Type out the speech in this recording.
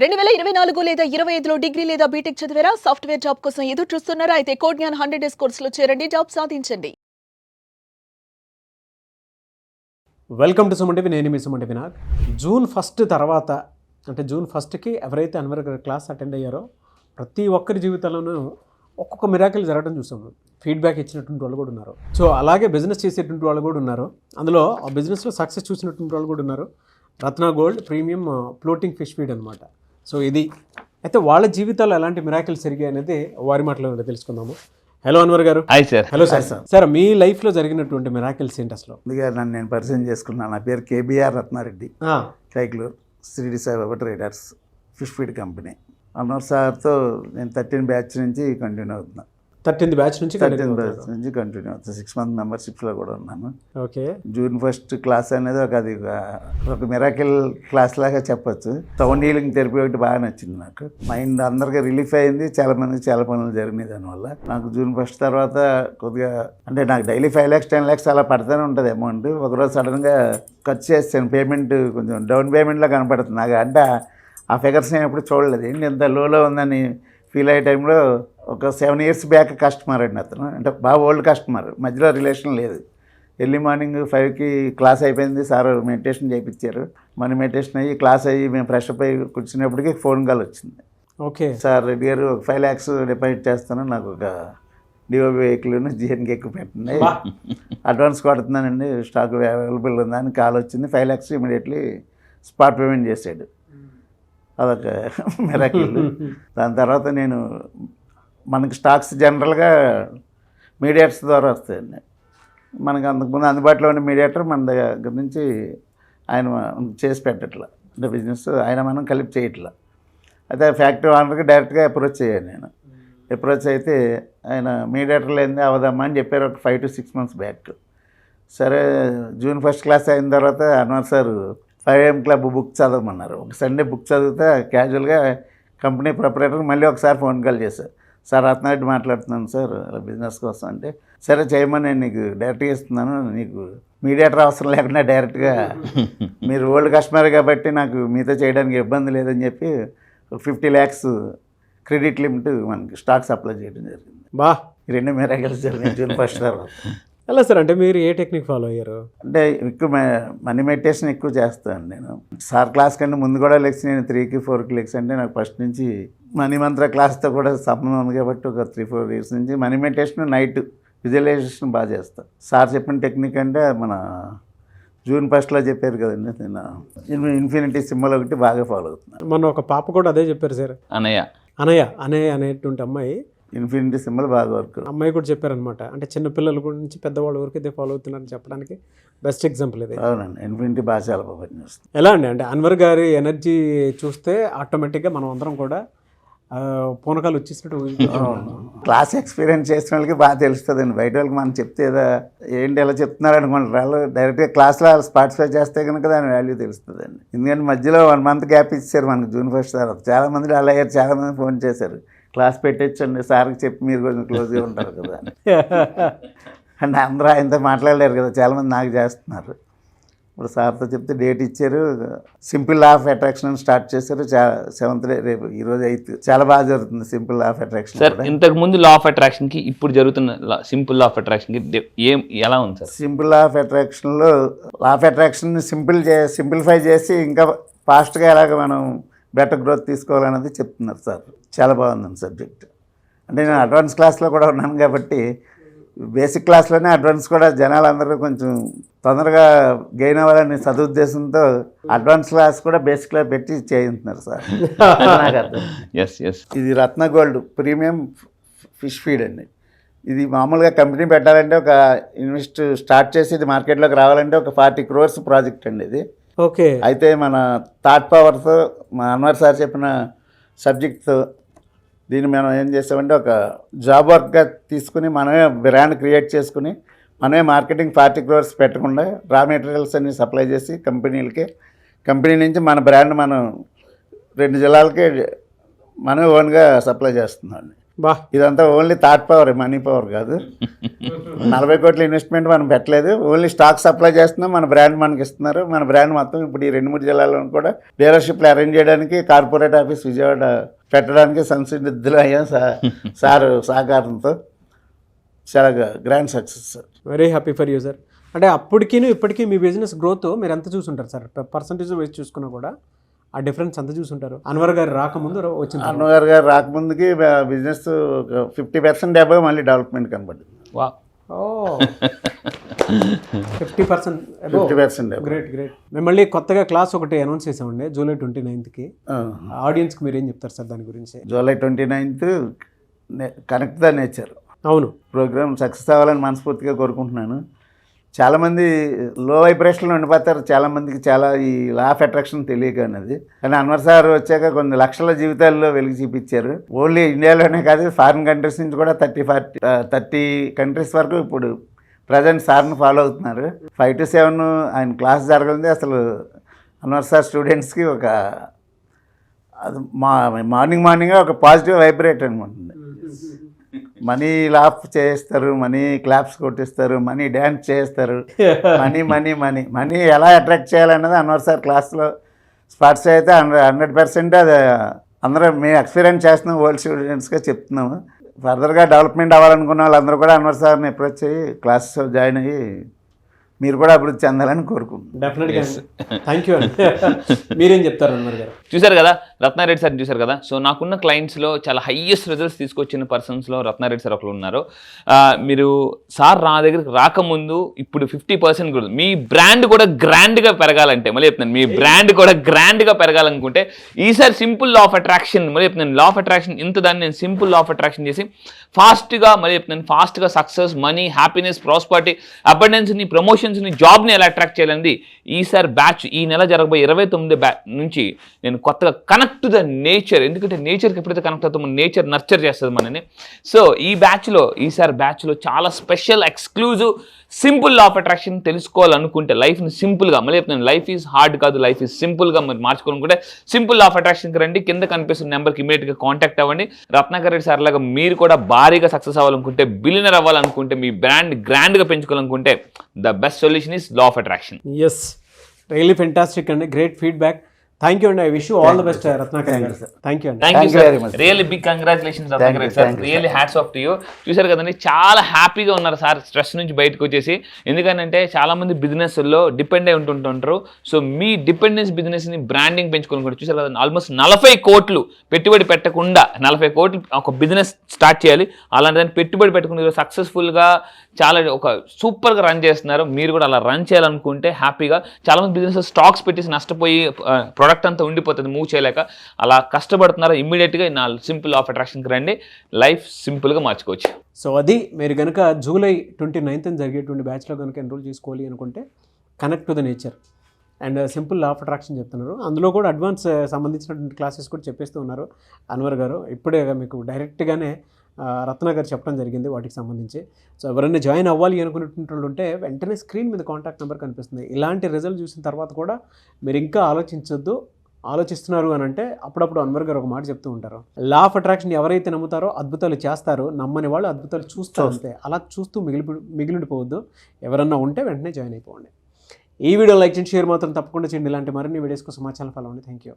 2024 లేదా 25లో డిగ్రీ లేదా బీటెక్ చదివారా? సాఫ్ట్‌వేర్ జాబ్ కోసం ఎదురు చూస్తున్నారా? అయితే కోడ్ జ్ఞాన్ 100 డేస్ కోర్సులో చేరండి, జాబ్ సాధించండి. Welcome to Suman TV. నేను మీ సుమన్ టీవీ. జూన్ 1 తర్వాత అంటే జూన్ 1కి ఎవరైతే అన్వర్ గారి క్లాస్ అటెండ్ అయ్యారో ప్రతి ఒక్కరి జీవితంలోనూ ఒక్కొక్క మిరాకిల్ జరగడం చూసాము. ఫీడ్బ్యాక్ ఇచ్చినటువంటి వాళ్ళు కూడా ఉన్నారు. సో అలాగే బిజినెస్ చేసేటువంటి వాళ్ళు కూడా ఉన్నారు. అందులో ఆ బిజినెస్లో సక్సెస్ చూసినటువంటి వాళ్ళు కూడా ఉన్నారు. Ratna gold premium floating fish feed అనమాట. సో ఇది అయితే వాళ్ళ జీవితాల్లో ఎలాంటి మిరాకిల్స్ జరిగాయి అనేది వారి మాటలో తెలుసుకుందాము. Hello Anwar garu. Hi sir. Hello sir. Sir మీ లైఫ్లో జరిగినటువంటి మిరాకిల్స్ ఏంటి అసలు? ముందుగా నన్ను నేను పరిచయం చేసుకున్నాను. నా పేరు KBR Ratnareddy, Kaikalur Shirdi Saibaba traders fish feed company. Anwar సార్తో నేను 13 బ్యాచ్ నుంచి కంటిన్యూ అవుతున్నా. 13th బ్యాచ్ నుంచి కంటిన్యూ అవుతుంది. 6 మంత్ మెంబర్షిప్లో కూడా ఉన్నాను. ఓకే. జూన్ 1 క్లాస్ అనేది ఒక మిరాకిల్ క్లాస్ లాగా చెప్పొచ్చు. సౌండ్ హీలింగ్ థెరపీ ఒకటి బాగా నచ్చింది నాకు. మైండ్ అందరికీ రిలీఫ్ అయింది. చాలా మందికి చాలా పనులు జరిగినాయి దానివల్ల. నాకు జూన్ 1 తర్వాత కొద్దిగా అంటే నాకు డైలీ 5 lakhs 10 lakhs అలా పడుతూనే ఉంటుంది అమౌంట్. ఒకరోజు సడన్గా ఖర్చు చేస్తాను. పేమెంట్ కొంచెం డౌన్ పేమెంట్లో కనపడుతుంది నాకు. అంటే ఆ ఫిగర్స్ నేను ఎప్పుడు చూడలేదు. ఏంటి ఎంత లోలో ఉందని ఫీల్ అయ్యే టైంలో ఒక 7 years బ్యాక్ కస్టమర్ అండి అతను. అంటే బాగా ఓల్డ్ కస్టమర్, మధ్యలో రిలేషన్ లేదు. ఎర్లీ మార్నింగ్ 5కి క్లాస్ అయిపోయింది. సార్ మెడిటేషన్ చేయించారు. మన మెడిటేషన్ అయ్యి క్లాస్ అయ్యి మేము ఫ్రెష్ అప్ అయ్యి కూర్చునేప్పటికి ఫోన్ కాల్ వచ్చింది. ఓకే సార్ రెడ్డి గారు 5 lakhs డిపాజిట్ చేస్తాను, నాకు ఒక డిఓబి వెహికల్ను జిఎన్కి ఎక్కువ పెట్టండి, అడ్వాన్స్ కొడుతున్నానండి, స్టాక్ అవైలబుల్ ఉందా అని కాల్ వచ్చింది. 5 lakhs ఇమీడియట్లీ స్పాట్ పేమెంట్ చేశాడు. అదొక మిరాకిల్. దాని తర్వాత మనకి స్టాక్స్ జనరల్గా మీడియేటర్స్ ద్వారా వస్తాయండి. మనకు అంతకుముందు అందుబాటులో ఉన్న మీడియేటర్ మన దగ్గర నుంచి ఆయన చేసి పెట్టట్లా, అంటే బిజినెస్ ఆయన మనం కలిపి చేయట్లా. అయితే ఫ్యాక్టరీ ఓనర్కి డైరెక్ట్గా అప్రోచ్ అయ్యాను నేను. అప్రోచ్ అయితే ఆయన మీడియేటర్లు ఏంది అవదమ్మా అని చెప్పారు ఒక 5 to 6 months బ్యాక్. సరే జూన్ 1 క్లాస్ అయిన తర్వాత Anwar sir 5 AM club book చదవమన్నారు. ఒక సండే బుక్ చదివితే క్యాజువల్గా కంపెనీ ప్రొపరేటర్ మళ్ళీ ఒకసారి ఫోన్ కాల్ చేశారు. సార్ రత్నారెడ్డి మాట్లాడుతున్నాను సార్ బిజినెస్ కోసం అంటే, సరే చేయమని నేను నీకు డైరెక్ట్గా ఇస్తున్నాను, నీకు మీడియేటర్ అవసరం లేకుండా డైరెక్ట్గా మీరు ఓల్డ్ కస్టమర్ కాబట్టి నాకు మీతో చేయడానికి ఇబ్బంది లేదని చెప్పి 50 lakhs క్రెడిట్ లిమిట్ మనకి స్టాక్ సప్లై చేయడం జరిగింది. బా, ఈ 2 మిరాకిల్స్ జరిగింది జూన్ 1 తర్వాత. ఎలా సార్, అంటే మీరు ఏ టెక్నిక్ ఫాలో అయ్యారు? అంటే ఎక్కువ మనీ మెడిటేషన్ ఎక్కువ చేస్తాను నేను. సార్ క్లాస్ కంటే ముందు కూడా లెక్స్ నేను 3కి 4కి లెక్స్ అంటే నాకు ఫస్ట్ నుంచి మనీ మంత్ర క్లాస్తో కూడా సంబంధం ఉంది కాబట్టి ఒక 3-4 years నుంచి మనీ మెడిటేషన్, నైట్ విజువలైజేషన్ బాగా చేస్తాను. సార్ చెప్పిన టెక్నిక్ అంటే మన జూన్ 1 చెప్పారు కదండి, నేను ఇన్ఫినిటీ సింబల్ ఒకటి బాగా ఫాలో అవుతున్నాను. మొన్న ఒక పాప కూడా అదే చెప్పారు సార్, అనయ్య అనేటువంటి అమ్మాయి ఇన్ఫినిటీ సింబల్ బాగా వర్క్. అమ్మాయి కూడా చెప్పారనమాట. అంటే చిన్న పిల్లల గురించి పెద్దవాళ్ళ వరకు ఇదే ఫాలో అవుతున్నారని చెప్పడానికి బెస్ట్ ఎగ్జాంపుల్ ఇది. అవునండి, ఇన్ఫినిటీ బాగా చాలా బాగా పనిచేస్తుంది. ఎలా అండి, అంటే అన్వర్ గారి ఎనర్జీ చూస్తే ఆటోమేటిక్గా మనం అందరం కూడా పూనకాలు వచ్చేసినట్టు. క్లాస్ ఎక్స్పీరియన్స్ చేసిన వాళ్ళకి బాగా తెలుస్తుందండి. బయట వాళ్ళకి మనం చెప్తే ఏంటి ఎలా చెప్తున్నారు అనుకుంటారు. వాళ్ళు డైరెక్ట్గా క్లాస్లో పార్టిసిపేట్ చేస్తే కనుక దాని వాల్యూ తెలుస్తుందండి. ఎందుకంటే మధ్యలో 1 month గ్యాప్ ఇచ్చారు మనకు జూన్ 1 తర్వాత. చాలామంది అలా అయ్యారు, చాలామంది ఫోన్ చేశారు, క్లాస్ పెట్టచ్చండి సార్కి చెప్పి మీరు కొంచెం క్లోజ్గా ఉంటారు కదా అంటే అందరూ ఆయనతో మాట్లాడలేరు కదా, చాలామంది నాకు చేస్తున్నారు. ఇప్పుడు సార్తో చెప్తే డేట్ ఇచ్చారు, simple law of attraction start చేశారు. 7th day, రేపు ఈరోజు 8th. చాలా బాగా జరుగుతుంది simple law of attraction. Sir ఇంతకు ముందు లా ఆఫ్ అట్రాక్షన్ కి ఇప్పుడు జరుగుతున్న సింపుల్ లా ఆఫ్ అట్రాక్షన్ కి ఎలా ఉంది సార్? సింపుల్ లా ఆఫ్ అట్రాక్షన్లో లా ఆఫ్ అట్రాక్షన్ సింప్లిఫై చేసి ఇంకా ఫాస్ట్గా ఎలాగ మనం బెటర్ గ్రోత్ తీసుకోవాలన్నది చెప్తున్నారు సార్. చాలా బాగుందండి సబ్జెక్ట్. అంటే నేను అడ్వాన్స్ క్లాస్లో కూడా ఉన్నాను కాబట్టి బేసిక్ క్లాస్లోనే అడ్వాన్స్ కూడా జనాలందరూ కొంచెం తొందరగా గెయిన్ అవ్వాలని సదుద్దేశంతో అడ్వాన్స్ క్లాస్ కూడా బేసిక్ క్లాస్ పెట్టి చేయించుతున్నారు సార్. ఇది రత్న గోల్డ్ ప్రీమియం ఫిష్ ఫీడ్ అండి. ఇది మామూలుగా కంపెనీ పెట్టాలంటే ఒక ఇన్వెస్ట్ స్టార్ట్ చేసి ఇది మార్కెట్లోకి రావాలంటే ఒక 40 crores ప్రాజెక్ట్ అండి ఇది. ఓకే. అయితే మన థాట్ పవర్తో మా అన్వర్ సార్ చెప్పిన సబ్జెక్ట్తో దీన్ని మనం ఏం చేస్తామంటే ఒక జాబ్ వర్క్గా తీసుకుని మనమే బ్రాండ్ క్రియేట్ చేసుకుని మనమే మార్కెటింగ్ 40 crores పెట్టకుండా రా మెటీరియల్స్ అన్ని సప్లై చేసి కంపెనీ నుంచి మన బ్రాండ్ మనం 2 జిల్లాలకి మనమే ఓన్గా సప్లై చేస్తున్నాం. బా ఇదంతా only thought power, money power కాదు. 40 కోట్ల ఇన్వెస్ట్మెంట్ మనం పెట్టలేదు, ఓన్లీ స్టాక్ సప్లై చేస్తున్నాం, మన బ్రాండ్ మనకి ఇస్తున్నారు. మన బ్రాండ్ మొత్తం ఇప్పుడు ఈ 2-3 జిల్లాల్లో కూడా డీలర్షిప్లు అరేంజ్ చేయడానికి, కార్పొరేట్ ఆఫీస్ విజయవాడ పెట్టడానికి సంసిద్ధులు అయ్యాం సార్ సహకారంతో. చాలా grand success sir. Very happy for you sir. అంటే అప్పటికి ఇప్పటికీ మీ బిజినెస్ గ్రోత్ మీరు ఎంత చూసుంటారు సార్? పర్సంటేజ్ వైజ్ చూసుకున్నా కూడా ఆ డిఫరెన్స్ ఎంత చూసుంటారు? అన్వర్ గారు రాకముందు వచ్చింది. అన్వర్ గారు రాకముందుకి బిజినెస్ 50% అబవ్ మళ్ళీ డెవలప్మెంట్ కనబడింది. వా ఓ 50%. 50% గ్రేట్ గ్రేట్. మేము మళ్ళీ కొత్తగా క్లాస్ ఒకటి అనౌన్స్ చేసామండి జూలై 29th. ఆడియన్స్కి మీరు ఏం చెప్తారు సార్ దాని గురించి? July 29th connect the nature అవును ప్రోగ్రామ్ సక్సెస్ అవ్వాలని మనస్ఫూర్తిగా కోరుకుంటున్నాను. చాలామంది లో వైబ్రేషన్లో ఉండిపోతారు, చాలామందికి చాలా ఈ లా ఆఫ్ అట్రాక్షన్ తెలియక అన్నది. కానీ అన్వర్ సార్ వచ్చాక కొన్ని లక్షల జీవితాల్లో వెలుగు చూపించారు. ఓన్లీ ఇండియాలోనే కాదు, ఫారిన్ కంట్రీస్ నుంచి కూడా 30 కంట్రీస్ వరకు ఇప్పుడు ప్రజెంట్ సార్ని ఫాలో అవుతున్నారు. 5 to 7 ఆయన క్లాస్ జరగలేదు. అసలు అన్వర్ సార్ స్టూడెంట్స్కి ఒక అది మార్నింగ్ ఒక పాజిటివ్ వైబ్రేట్ అనమాట. మనీ లాఫ్ చేస్తారు, మనీ క్లాప్స్ కొట్టిస్తారు, మనీ డ్యాన్స్ చేస్తారు. మనీ మనీ మనీ మనీ ఎలా అట్రాక్ట్ చేయాలన్నది అన్వర్ సార్ క్లాస్లో స్పాట్స్ అయితే 100% అది అందరూ మేము ఎక్స్పీరియన్స్ చేస్తున్నాం, ఓల్డ్ స్టూడెంట్స్గా చెప్తున్నాము. ఫర్దర్గా డెవలప్మెంట్ అవ్వాలనుకున్న వాళ్ళందరూ కూడా అన్వర్ సార్ని అప్రోచ్ అయ్యి క్లాసెస్ జాయిన్ అయ్యి మీరు కూడా అభివృద్ధి చెందాలని కోరుకుంటున్నాను. డెఫినెట్గా. థ్యాంక్ యూ అండి. మీరేం చెప్తారు అన్వర్ గారు? చూశారు కదా రత్నారెడ్డి సార్ చూశారు కదా. సో నాకున్న క్లయింట్స్లో చాలా హైయెస్ట్ రిజల్ట్స్ తీసుకొచ్చిన పర్సన్స్లో రత్నారెడ్డి సార్ ఒకరు ఉన్నారు. మీరు సార్ నా దగ్గరికి రాకముందు ఇప్పుడు 50% కూడా మీ బ్రాండ్ కూడా గ్రాండ్గా పెరగాలంటే, మళ్ళీ చెప్తున్నాను, మీ బ్రాండ్ కూడా గ్రాండ్గా పెరగాలనుకుంటే ఈసారి సింపుల్ లా ఆఫ్ అట్రాక్షన్, మళ్ళీ చెప్తున్నాను, లా ఆఫ్ అట్రాక్షన్ ఇంత దాన్ని నేను సింపుల్ లా ఆఫ్ అట్రాక్షన్ చేసి ఫాస్ట్గా, మళ్ళీ చెప్తున్నాను, ఫాస్ట్గా సక్సెస్, మనీ, హ్యాపీనెస్, ప్రాస్పరిటీ, అబండెన్స్ని, ప్రమోషన్స్ని, జాబ్ని ఎలా అట్రాక్ట్ చేయాలండి ఈసారి బ్యాచ్ ఈ నెల జరగబోయే 29 నుంచి నేను కొత్తగా కనెక్ట్ టు ద నేచర్. ఎందుకంటే నేచర్కి ఎప్పుడైతే కనెక్ట్ అవుతామో నేచర్ నర్చర్ చేస్తుంది మనని. సో ఈసారి బ్యాచ్లో చాలా special exclusive simple law of attraction తెలుసుకోవాలనుకుంటే, లైఫ్ని సింపుల్గా, మళ్ళీ చెప్తున్నాను, లైఫ్ ఈజ్ హార్డ్ కాదు, లైఫ్ ఈజ్ సింపుల్గా మీరు మార్చుకోవాలనుకుంటే సింపుల్ లా ఆఫ్ అట్రాక్షన్కి రండి. కింద కనిపిస్తున్న నెంబర్కి ఇమీడియట్గా కాంటాక్ట్ అవ్వండి. రత్నాకర్ రెడ్డి సార్ లాగా మీరు కూడా భారీగా సక్సెస్ అవ్వాలనుకుంటే, బిలియనర్ అవ్వాలనుకుంటే, మీ బ్రాండ్ గ్రాండ్గా పెంచుకోవాలనుకుంటే the best solution is law of attraction. Yes, really fantastic అండి. Great feedback. థ్యాంక్ యూ అండి. I wish you all the best Ratnakar garu. Thank you అండి. Thank you very much. Really big congratulations Ratnakar Reddy sir. Really hats off to you. చూశారు కదండి, చాలా హ్యాపీగా ఉన్నారు sir stress నుంచి బయటకు వచ్చేసి. ఎందుకంటే చాలా మంది బిజినెస్లో డిపెండ్ అయి ఉంటుంటారు. సో మీ డిపెండెన్స్ బిజినెస్ని బ్రాండింగ్ పెంచుకోవాలి. చూశారు కదండి, ఆల్మోస్ట్ 40 కోట్లు పెట్టుబడి పెట్టకుండా 40 కోట్లు ఒక బిజినెస్ స్టార్ట్ చేయాలి. అలాంటి దాన్ని పెట్టుబడి పెట్టుకుని సక్సెస్ఫుల్గా చాలా ఒక సూపర్గా రన్ చేస్తున్నారు. మీరు కూడా అలా రన్ చేయాలనుకుంటే హ్యాపీగా, చాలామంది బిజినెస్ స్టాక్స్ పెట్టేసి నష్టపోయి ప్రోడక్ట్ అంతా ఉండిపోతుంది మూవ్ చేయలేక, అలా కష్టపడుతున్నారు. ఇమ్మీడియట్గా నా సింపుల్ ఆఫ్ అట్రాక్షన్కి రండి, లైఫ్ సింపుల్గా మార్చుకోవచ్చు. సో అది మీరు కనుక జూలై 29th జరిగేటువంటి బ్యాచ్లో కనుక ఎన్రోల్ చేసుకోవాలి అనుకుంటే connect to the nature and simple law of attraction చెప్తున్నారు. అందులో కూడా అడ్వాన్స్ సంబంధించినటువంటి క్లాసెస్ కూడా చెప్పేస్తూ ఉన్నారు అన్వర్ గారు. ఇప్పుడే మీకు డైరెక్ట్గానే రత్న గారు చెప్పడం జరిగింది వాటికి సంబంధించి. సో ఎవరైనా జాయిన్ అవ్వాలి అనుకునేటువంటి వాళ్ళు ఉంటే వెంటనే స్క్రీన్ మీద కాంటాక్ట్ నెంబర్ కనిపిస్తుంది. ఇలాంటి రిజల్ట్ చూసిన తర్వాత కూడా మీరు ఇంకా ఆలోచిస్తున్నారు అని అంటే అప్పుడప్పుడు అన్వర్ గారు ఒక మాట చెప్తూ ఉంటారు, లా ఆఫ్ అట్రాక్షన్ ఎవరైతే నమ్ముతారో అద్భుతాలు చేస్తారో, నమ్మని వాళ్ళు అద్భుతాలు చూస్తారు అంతే. అలా చూస్తూ మిగిలిపోవద్దు. ఎవరన్నా ఉంటే వెంటనే జాయిన్ అయిపోండి. ఈ వీడియో లైక్ చేయండి, షేర్ మాత్రం తప్పకుండా చేయండి. ఇలాంటి మరిన్ని వీడియోస్ కోసం మా ఛానల్ ఫాలో అవ్వండి. Thank you.